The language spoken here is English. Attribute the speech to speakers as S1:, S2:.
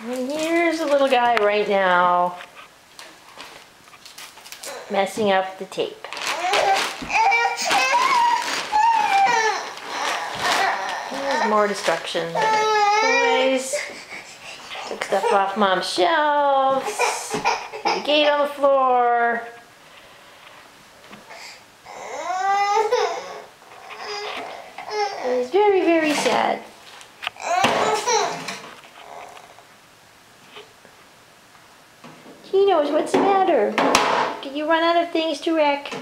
S1: And here's the little guy right now messing up the tape. There's more destruction. Toys. Took stuff off Mom's shelves. The gate on the floor. It was very, very sad. He knows what's the matter. Did you run out of things to wreck?